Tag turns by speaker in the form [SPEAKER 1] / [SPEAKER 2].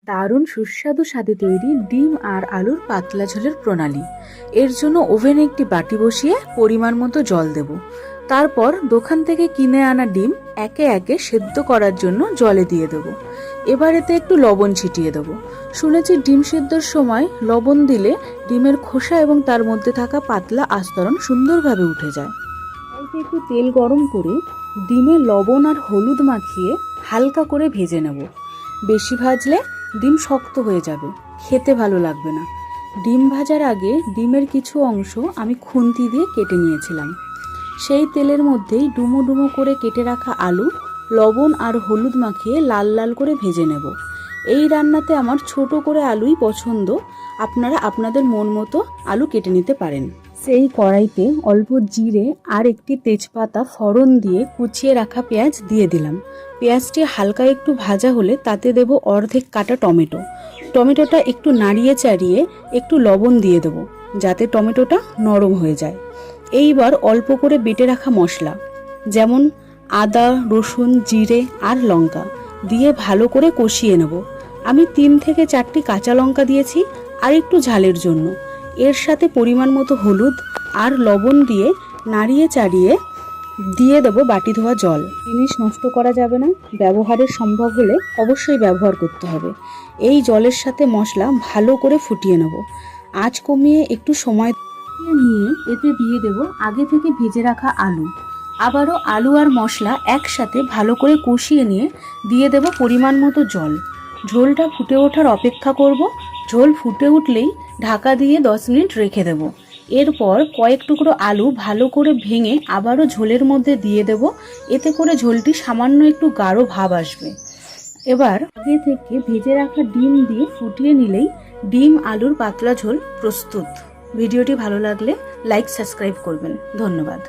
[SPEAKER 1] দারুণ সুস্বাদু স্বাদে তৈরি ডিম আর আলুর পাতলা ঝোলের প্রণালী। এর জন্য ওভেনে একটি বাটি বসিয়ে পরিমাণ মতো জল দেব। তারপর দোকান থেকে কিনে আনা ডিম একে একে সেদ্ধ করার জন্য জলে দিয়ে দেব। এবার এতে একটু লবণ ছিটিয়ে দেব। শুনেছি ডিম সেদ্ধর সময় লবণ দিলে ডিমের খোসা এবং তার মধ্যে থাকা পাতলা আস্তরণ সুন্দরভাবে উঠে যায়। তাই একটু তেল গরম করে ডিমে লবণ আর হলুদ মাখিয়ে হালকা করে ভেজে নেব। বেশি ভাজলে ডিম শক্ত হয়ে যাবে, খেতে ভালো লাগবে না। ডিম ভাজার আগে ডিমের কিছু অংশ আমি খুন্তি দিয়ে কেটে নিয়েছিলাম। সেই তেলের মধ্যেই ডুমো ডুমো করে কেটে রাখা আলু লবণ আর হলুদ মাখিয়ে লাল লাল করে ভেজে নেব। এই রান্নাতে আমার ছোট করে আলুই পছন্দ, আপনারা আপনাদের মন মতো আলু কেটে নিতে পারেন। সেই কড়াইতে অল্প জিরে আর একটি তেজপাতা ফোড়ন দিয়ে কুচিয়ে রাখা পেঁয়াজ দিয়ে দিলাম। পেঁয়াজটি হালকা একটু ভাজা হলে তাতে দেব অর্ধেক কাটা টমেটো। টমেটোটা একটু নাড়িয়ে চাড়িয়ে একটু লবণ দিয়ে দেবো যাতে টমেটোটা নরম হয়ে যায়। এইবার অল্প করে বেটে রাখা মশলা যেমন আদা, রসুন, জিরে আর লঙ্কা দিয়ে ভালো করে কষিয়ে নেব। আমি 3 থেকে 4টি কাঁচা লঙ্কা দিয়েছি আর একটু ঝালের জন্য। এর সাথে পরিমাণ মতো হলুদ আর লবণ দিয়ে নাড়িয়ে চাড়িয়ে দিয়ে দেবো বাটি ধোয়া জল। জিনিস নষ্ট করা যাবে না, ব্যবহারের সম্ভব হলে অবশ্যই ব্যবহার করতে হবে। এই জলের সাথে মশলা ভালো করে ফুটিয়ে নেব। আঁচ কমিয়ে একটু সময় নিয়ে এতে দিয়ে দেব আগে থেকে ভেজে রাখা আলু। আবারও আলু আর মশলা একসাথে ভালো করে কষিয়ে নিয়ে দিয়ে দেব পরিমাণ মতো জল। ঝোলটা ফুটে ওঠার অপেক্ষা করব। ঝোল ফুটে উঠলেই ঢাকা দিয়ে 10 মিনিট রেখে দেব। এরপর কয়েক টুকরো আলু ভালো করে ভেঙে আবারও ঝোলের মধ্যে দিয়ে দেব। এতে করে ঝোলটি সামান্য একটু গাঢ় ভাব আসবে। এবার আগে থেকে ভেজে রাখা ডিম দিয়ে ফুটিয়ে নিলেই ডিম আলুর পাতলা ঝোল প্রস্তুত। ভিডিওটি ভালো লাগলে লাইক সাবস্ক্রাইব করবেন। ধন্যবাদ।